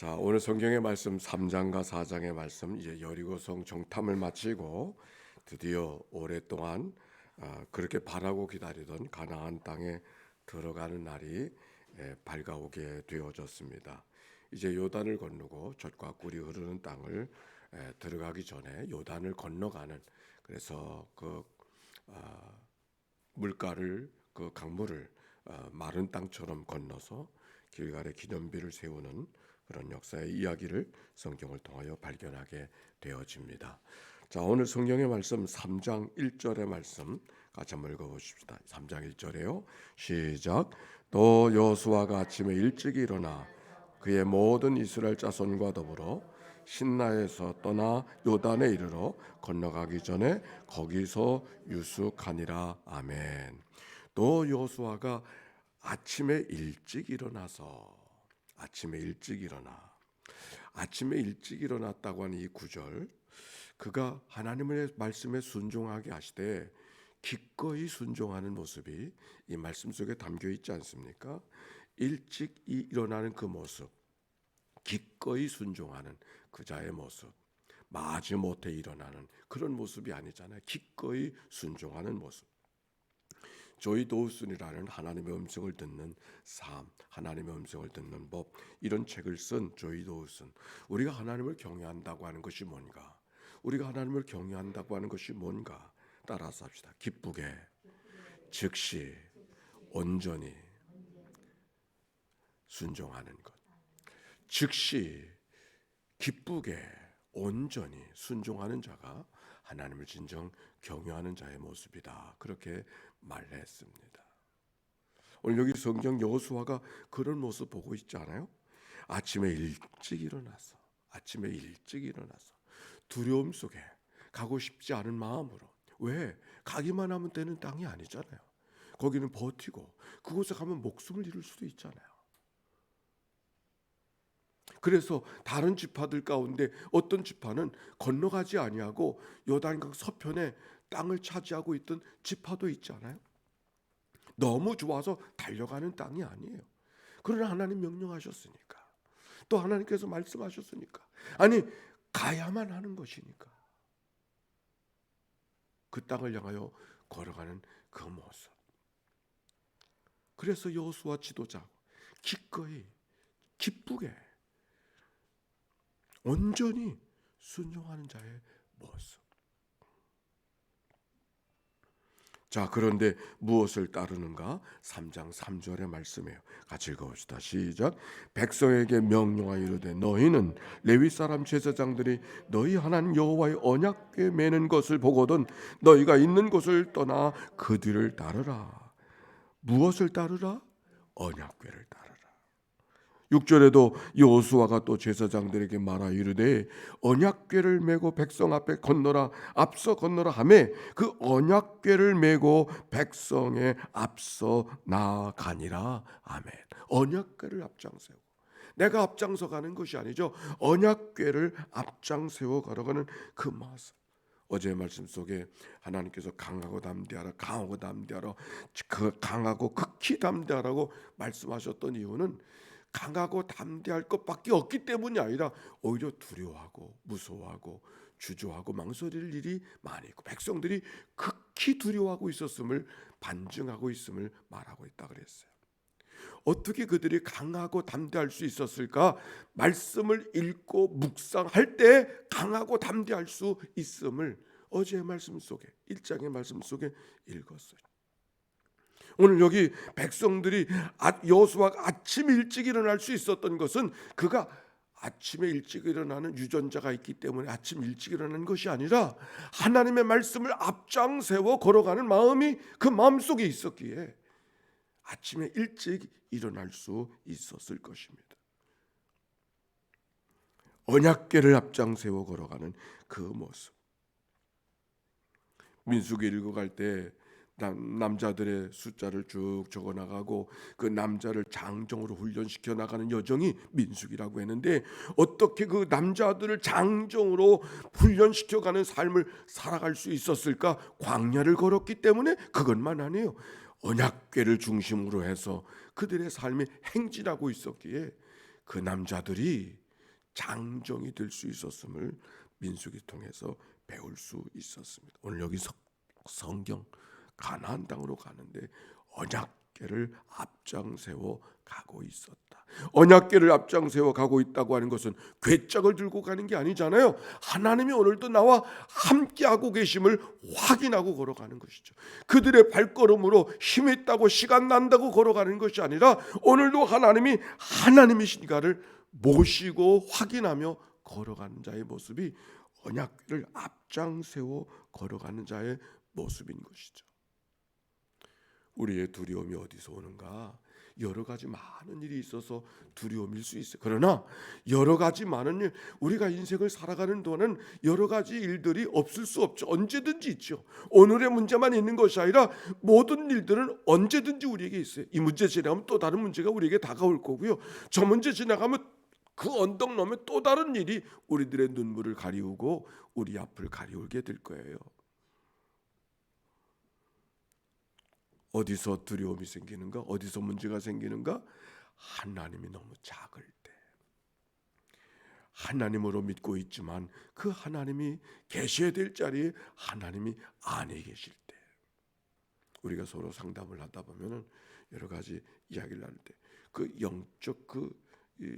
자, 오늘 성경의 말씀 3장과 4장의 말씀, 이제 여리고성 정탐을 마치고 드디어 오랫동안 그렇게 바라고 기다리던 가나안 땅에 들어가는 날이 밝아오게 되어졌습니다. 이제 요단을 건너고 젖과 꿀이 흐르는 땅을 들어가기 전에 요단을 건너가는, 그래서 그 물가를, 그 강물을 마른 땅처럼 건너서 길갈에 기념비를 세우는 그런 역사의 이야기를 성경을 통하여 발견하게 되어집니다. 자, 오늘 성경의 말씀 3장 1절의 말씀 같이 한번 읽어보십시다. 3장 1절에요. 시작. 또 여호수아가 아침에 일찍 일어나 그의 모든 이스라엘 자손과 더불어 신라에서 떠나 요단에 이르러 건너가기 전에 거기서 유숙하니라. 아멘. 또 여호수아가 아침에 일찍 일어나서, 아침에 일찍 일어났다고 하는 이 구절, 그가 하나님의 말씀에 순종하게 하시되 기꺼이 순종하는 모습이 이 말씀 속에 담겨 있지 않습니까? 일찍 일어나는 그 모습, 기꺼이 순종하는 그자의 모습, 마지못해 일어나는 그런 모습이 아니잖아요. 기꺼이 순종하는 모습. 조이 도우슨이라는 하나님의 음성을 듣는 삶, 하나님의 음성을 듣는 법, 이런 책을 쓴 조이 도우슨. 우리가 하나님을 경외한다고 하는 것이 뭔가? 우리가 하나님을 경외한다고 하는 것이 뭔가? 따라서 합시다. 기쁘게, 즉시, 온전히 순종하는 것. 즉시, 기쁘게, 온전히 순종하는 자가 하나님을 진정 경외하는 자의 모습이다. 그렇게 말했습니다. 오늘 여기 성경 여호수아가 그런 모습 보고 있지 않아요? 아침에 일찍 일어나서 두려움 속에, 가고 싶지 않은 마음으로. 왜? 가기만 하면 되는 땅이 아니잖아요. 거기는 버티고 그곳에 가면 목숨을 잃을 수도 있잖아요. 그래서 다른 지파들 가운데 어떤 지파는 건너가지 아니하고 요단강 서편에 땅을 차지하고 있던 지파도 있잖아요. 너무 좋아서 달려가는 땅이 아니에요. 그러나 하나님 명령하셨으니까, 또 하나님께서 말씀하셨으니까, 아니 가야만 하는 것이니까 그 땅을 향하여 걸어가는 그 모습. 그래서 여호수아 지도자 기꺼이, 기쁘게, 온전히 순종하는 자의 모습. 자, 그런데 무엇을 따르는가? 3장 3절의 말씀이에요. 같이 읽어봅시다. 시작. 백성에게 명령하여 이르되 너희는 레위 사람 제사장들이 너희 하나님 여호와의 언약궤 매는 것을 보거든 너희가 있는 곳을 떠나 그 뒤를 따르라. 무엇을 따르라? 언약궤를 따르라. 6절에도 여호수아가 또 제사장들에게 말하 이르되 언약궤를 메고 백성 앞에 건너라, 앞서 건너라 하매 그 언약궤를 메고 백성의 앞서 나아가니라. 아멘. 언약궤를 앞장세우고, 내가 앞장서 가는 것이 아니죠. 언약궤를 앞장세워 걸어가는 그 모습. 어제의 말씀 속에 하나님께서 강하고 담대하라, 강하고 극히 담대하라고 말씀하셨던 이유는 강하고 담대할 것밖에 없기 때문이 아니라 오히려 두려워하고 무서워하고 주저하고 망설일 일이 많이 있고 백성들이 극히 두려워하고 있었음을, 반증하고 있음을 말하고 있다 그랬어요. 어떻게 그들이 강하고 담대할 수 있었을까? 말씀을 읽고 묵상할 때 강하고 담대할 수 있음을 어제의 말씀 속에, 1장의 말씀 속에 읽었어요. 오늘 여기 백성들이 여호수아가 아침 일찍 일어날 수 있었던 것은 그가 아침에 일찍 일어나는 유전자가 있기 때문에 아침 일찍 일어나는 것이 아니라 하나님의 말씀을 앞장세워 걸어가는 마음이 그 마음속에 있었기에 아침에 일찍 일어날 수 있었을 것입니다. 언약궤를 앞장세워 걸어가는 그 모습. 민수기 읽어갈 때 남자들의 숫자를 쭉 적어 나가고 그 남자를 장정으로 훈련시켜 나가는 여정이 민수기라고 했는데, 어떻게 그 남자들을 장정으로 훈련시켜 가는 삶을 살아갈 수 있었을까? 광야를 걸었기 때문에 그것만 아니에요. 언약궤를 중심으로 해서 그들의 삶이 행진하고 있었기에 그 남자들이 장정이 될 수 있었음을 민수기 통해서 배울 수 있었습니다. 오늘 여기 성경 가나안 땅으로 가는데 언약궤를 앞장세워 가고 있었다. 언약궤를 앞장세워 가고 있다고 하는 것은 궤짝을 들고 가는 게 아니잖아요. 하나님이 오늘도 나와 함께하고 계심을 확인하고 걸어가는 것이죠. 그들의 발걸음으로 힘이 있다고 시간 난다고 걸어가는 것이 아니라 오늘도 하나님이 하나님이신가를 모시고 확인하며 걸어가는 자의 모습이 언약궤를 앞장세워 걸어가는 자의 모습인 것이죠. 우리의 두려움이 어디서 오는가? 여러 가지 많은 일이 있어서 두려움일 수 있어요. 그러나 여러 가지 많은 일, 우리가 인생을 살아가는 동안은 여러 가지 일들이 없을 수 없죠. 언제든지 있죠. 오늘의 문제만 있는 것이 아니라 모든 일들은 언제든지 우리에게 있어요. 이 문제 지나가면 또 다른 문제가 우리에게 다가올 거고요. 저 문제 지나가면 그 언덕 넘에 또 다른 일이 우리들의 눈물을 가리우고 우리 앞을 가리우게 될 거예요. 어디서 두려움이 생기는가? 어디서 문제가 생기는가? 하나님이 너무 작을 때, 하나님으로 믿고 있지만 그 하나님이 계셔야 될 자리에 하나님이 아니 계실 때, 우리가 서로 상담을 하다 보면은 여러 가지 이야기를 나눌 때 그 영적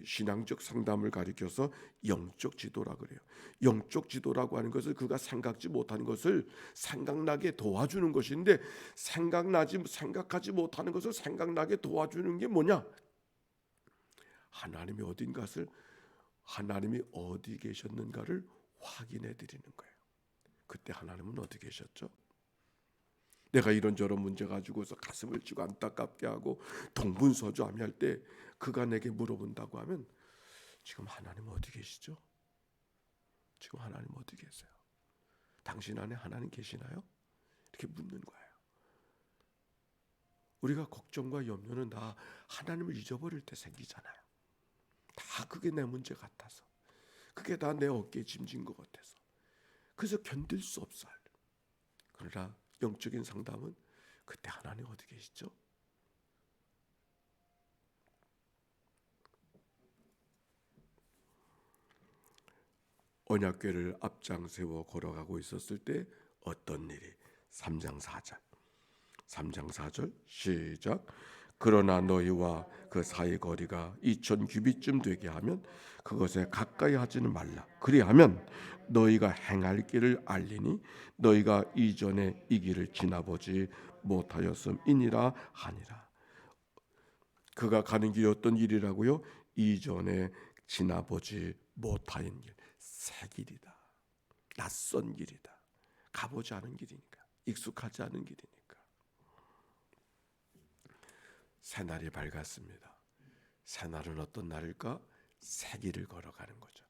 신앙적 상담을 가리켜서 영적 지도라 그래요. 영적 지도라고 하는 것을 그가 생각지 못하는 것을 생각나게 도와주는 것인데, 생각하지 못하는 것을 생각나게 도와주는 게 뭐냐? 하나님이 어딘가를, 하나님이 어디 계셨는가를 확인해 드리는 거예요. 그때 하나님은 어디 계셨죠? 내가 이런저런 문제 가지고서 가슴을 찌고 안타깝게 하고 동분서주하며 할 때 그가 내게 물어본다고 하면 지금 하나님 어디 계시죠? 지금 하나님 어디 계세요? 당신 안에 하나님 계시나요? 이렇게 묻는 거예요. 우리가 걱정과 염려는 다 하나님을 잊어버릴 때 생기잖아요. 다 그게 내 문제 같아서, 그게 다 내 어깨에 짐진 것 같아서, 그래서 견딜 수 없어요. 그러나 영적인 상담은 그때 하나님 어디 계시죠? 언약궤를 앞장세워 걸어가고 있었을 때 어떤 일이? 3장 4절 시작. 그러나 너희와 그 사이 거리가 2000 규빗쯤 되게 하면 그것에 가까이 하지는 말라. 그리하면 너희가 행할 길을 알리니 너희가 이전에 이 길을 지나보지 못하였음이니라 하니라. 그가 가는 길이 어떤 길이라고요? 이전에 지나보지 못한 길, 새 길이다. 낯선 길이다. 가보지 않은 길이니까, 익숙하지 않은 길이니까. 새날이 밝았습니다. 새날은 어떤 날일까? 새 길을 걸어가는 거죠.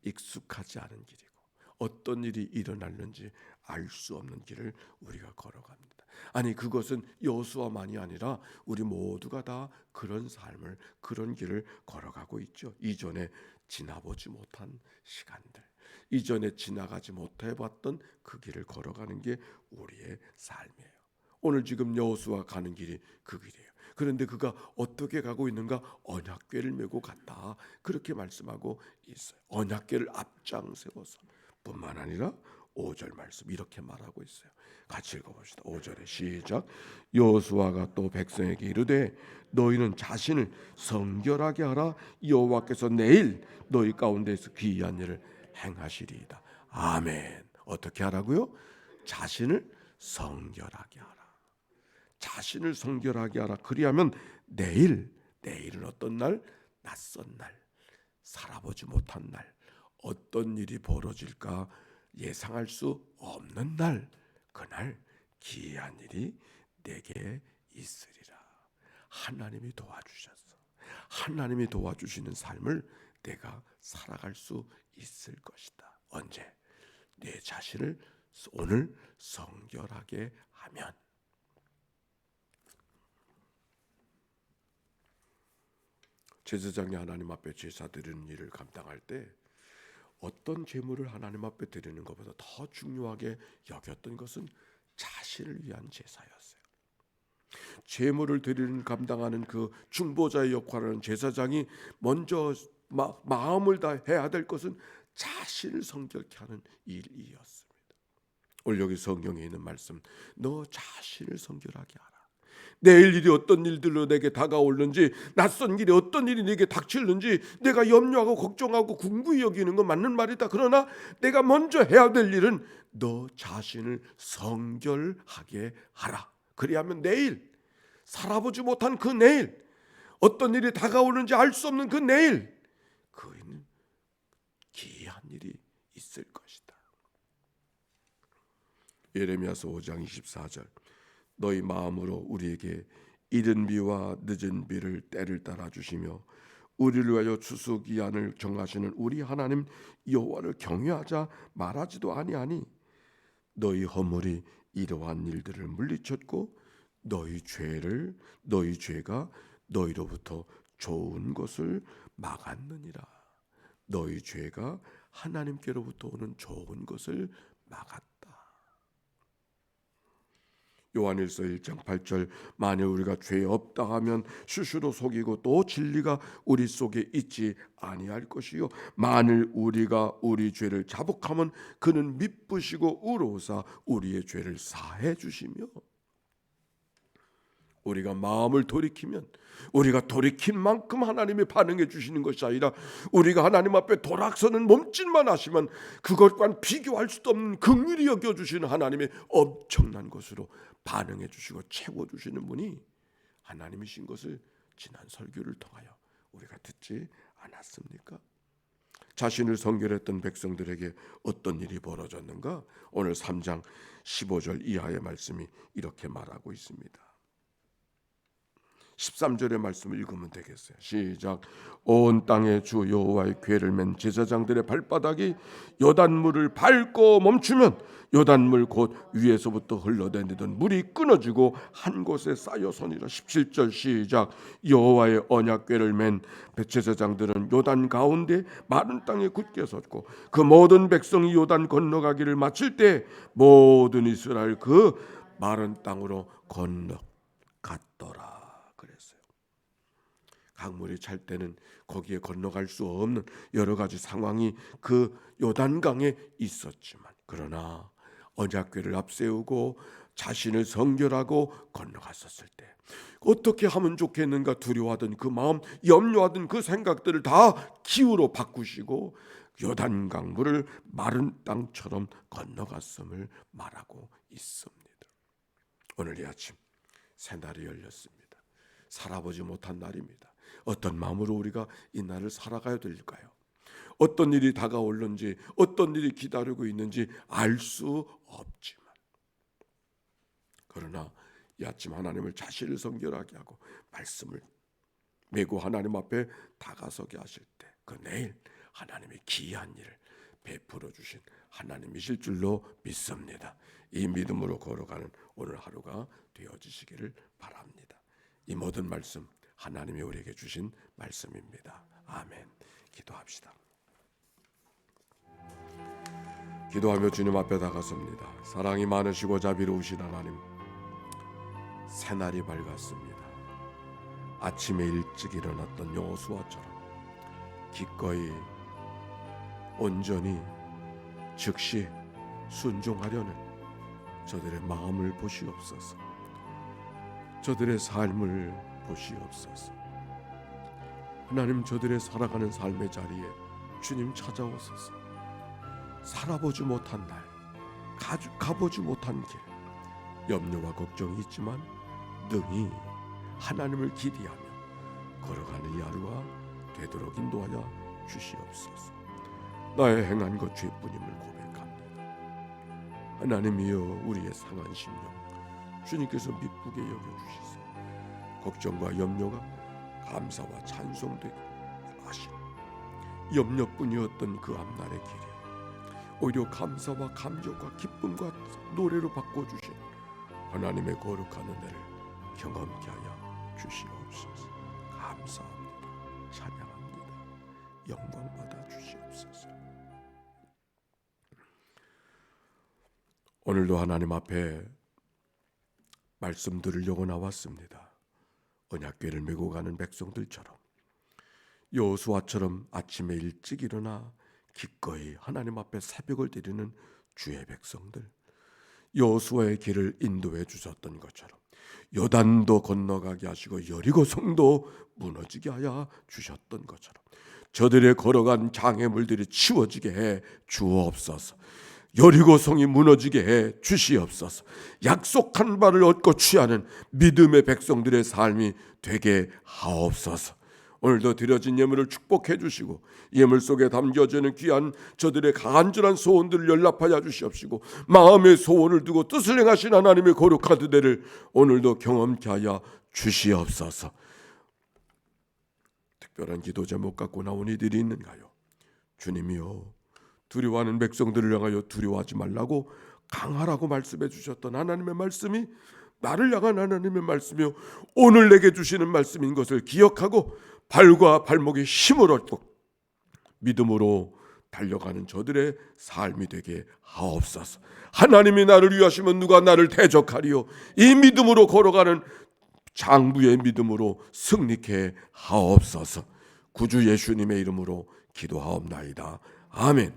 익숙하지 않은 길이고 어떤 일이 일어날는지 알 수 없는 길을 우리가 걸어갑니다. 아니, 그것은 여호수아만이 아니라 우리 모두가 다 그런 삶을, 그런 길을 걸어가고 있죠. 이전에 지나보지 못한 시간들, 이전에 지나가지 못해봤던 그 길을 걸어가는 게 우리의 삶이에요. 오늘 지금 여호수아 가는 길이 그 길이에요. 그런데 그가 어떻게 가고 있는가? 언약궤를 메고 갔다, 그렇게 말씀하고 있어요. 언약궤를 앞장세워서 뿐만 아니라 5절 말씀 이렇게 말하고 있어요. 같이 읽어봅시다. 5절에 시작. 여호수아가 또 백성에게 이르되 너희는 자신을 성결하게 하라. 여호와께서 내일 너희 가운데서 귀한 일을 행하시리이다. 아멘. 어떻게 하라고요? 자신을 성결하게 하라. 자신을 성결하게 하라. 그리하면 내일은 어떤 날? 낯선 날, 살아보지 못한 날, 어떤 일이 벌어질까 예상할 수 없는 날, 그날 기이한 일이 내게 있으리라. 하나님이 도와주셨어. 하나님이 도와주시는 삶을 내가 살아갈 수 있을 것이다. 언제? 내 자신을 오늘 성결하게 하면. 제사장이 하나님 앞에 제사 드리는 일을 감당할 때 어떤 제물을 하나님 앞에 드리는 것보다 더 중요하게 여겼던 것은 자신을 위한 제사였어요. 제물을 드리는 감당하는 그 중보자의 역할을 하는 제사장이 먼저 마음을 다 해야 될 것은 자신을 성결케 하는 일이었습니다. 오늘 여기 성경에 있는 말씀, 너 자신을 성결하게 하라. 내일 일이 어떤 일들로 내게 다가오는지, 낯선 길에 어떤 일이 내게 닥치는지 내가 염려하고 걱정하고 궁부히 여기는 건 맞는 말이다. 그러나 내가 먼저 해야 될 일은 너 자신을 성결하게 하라. 그리하면 내일, 살아보지 못한 그 내일, 어떤 일이 다가오는지 알 수 없는 그 내일, 그에는 기이한 일이 있을 것이다. 예레미야서 5장 24절, 너희 마음으로 우리에게 이른 비와 늦은 비를 때를 따라 주시며 우리를 위하여 추수기한을 정하시는 우리 하나님 여호와를 경외하자 말하지도 아니하니 너희 허물이 이러한 일들을 물리쳤고 너희 죄가 너희로부터 좋은 것을 막았느니라. 너희 죄가 하나님께로부터 오는 좋은 것을 막았다. 요한일서 1장 8절, 만일 우리가 죄 없다 하면 스스로 속이고 또 진리가 우리 속에 있지 아니할 것이요 만일 우리가 우리 죄를 자복하면 그는 미쁘시고 의로우사 우리의 죄를 사해 주시며, 우리가 마음을 돌이키면, 우리가 돌이킨 만큼 하나님이 반응해 주시는 것이 아니라 우리가 하나님 앞에 돌아서는 몸짓만 하시면 그것과는 비교할 수도 없는 긍휼히 여겨주시는 하나님의 엄청난 것으로 반응해 주시고 채워주시는 분이 하나님이신 것을 지난 설교를 통하여 우리가 듣지 않았습니까? 자신을 성결했던 백성들에게 어떤 일이 벌어졌는가? 오늘 3장 15절 이하의 말씀이 이렇게 말하고 있습니다. 13절의 말씀을 읽으면 되겠어요. 시작. 온 땅의 주 여호와의 궤를 맨 제사장들의 발바닥이 요단물을 밟고 멈추면 요단물 곧 위에서부터 흘러다니던 물이 끊어지고 한 곳에 쌓여 서니라. 17절 시작. 여호와의 언약궤를 맨 제사장들은 요단 가운데 마른 땅에 굳게 섰고 그 모든 백성이 요단 건너가기를 마칠 때 모든 이스라엘 그 마른 땅으로 건너갔더라. 강물이 찰 때는 거기에 건너갈 수 없는 여러 가지 상황이 그 요단강에 있었지만, 그러나 언약궤를 앞세우고 자신을 성결하고 건너갔었을 때 어떻게 하면 좋겠는가 두려워하던 그 마음, 염려하던 그 생각들을 다 기후로 바꾸시고 요단강 물을 마른 땅처럼 건너갔음을 말하고 있습니다. 오늘 이 아침 새날이 열렸습니다. 살아보지 못한 날입니다. 어떤 마음으로 우리가 이 날을 살아가야 될까요? 어떤 일이 다가올는지, 어떤 일이 기다리고 있는지 알 수 없지만, 그러나 이 아침 하나님을 자신을 성결하게 하고 말씀을 메고 하나님 앞에 다가서게 하실 때 그 내일 하나님의 기이한 일을 베풀어 주신 하나님이실 줄로 믿습니다. 이 믿음으로 걸어가는 오늘 하루가 되어지시기를 바랍니다. 이 모든 말씀 하나님이 우리에게 주신 말씀입니다. 아멘. 기도합시다. 기도하며 주님 앞에 다가섭니다. 사랑이 많으시고 자비로우신 하나님, 새날이 밝았습니다. 아침에 일찍 일어났던 여호수아처럼 기꺼이 온전히 즉시 순종하려는 저들의 마음을 보시옵소서. 저들의 삶을 보시옵소서. 하나님, 저들의 살아가는 삶의 자리에 주님 찾아오소서. 살아보지 못한 날, 가보지 못한 길, 염려와 걱정이 있지만 능히 하나님을 기대하며 걸어가는 이 하루가 되도록 인도하여 주시옵소서. 나의 행한 것 죄뿐임을 고백합니다. 하나님이여, 우리의 상한 심령 주님께서 미쁘게 여겨주시소. 걱정과 염려가 감사와 찬송되게 하시고, 염려뿐이었던 그 앞날의 길이 오히려 감사와 감격과 기쁨과 노래로 바꿔주신 하나님의 거룩한 은혜를 경험케 하여 주시옵소서. 감사합니다. 찬양합니다. 영광 받아 주시옵소서. 오늘도 하나님 앞에 말씀 들으려고 나왔습니다. 언약궤를 메고 가는 백성들처럼 여호수아처럼 아침에 일찍 일어나 기꺼이 하나님 앞에 새벽을 드리는 주의 백성들, 여호수아의 길을 인도해 주셨던 것처럼 요단도 건너가게 하시고 여리고 성도 무너지게 하여 주셨던 것처럼 저들의 걸어간 장애물들이 치워지게 해 주옵소서. 여리고 성이 무너지게 해 주시옵소서. 약속한 바를 얻고 취하는 믿음의 백성들의 삶이 되게 하옵소서. 오늘도 드려진 예물을 축복해 주시고 예물 속에 담겨지는 귀한 저들의 간절한 소원들을 연락하여 주시옵시고 마음의 소원을 두고 뜻을 행하신 하나님의 거룩한 은혜를 오늘도 경험케 하여 주시옵소서. 특별한 기도 제목 갖고 나온 이들이 있는가요? 주님이여, 두려워하는 백성들을 향하여 두려워하지 말라고 강하라고 말씀해 주셨던 하나님의 말씀이 나를 향한 하나님의 말씀이요 오늘 내게 주시는 말씀인 것을 기억하고 발과 발목에 힘을 얻고 믿음으로 달려가는 저들의 삶이 되게 하옵소서. 하나님이 나를 위하시면 누가 나를 대적하리요. 이 믿음으로 걸어가는 장부의 믿음으로 승리케 하옵소서. 구주 예수님의 이름으로 기도하옵나이다. 아멘.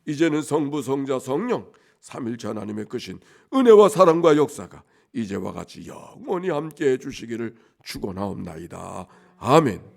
이제는 성부 성자 성령 삼일체 하나님의 크신 은혜와 사랑과 역사가 이제와 같이 영원히 함께해 주시기를 축원하옵나이다. 아멘.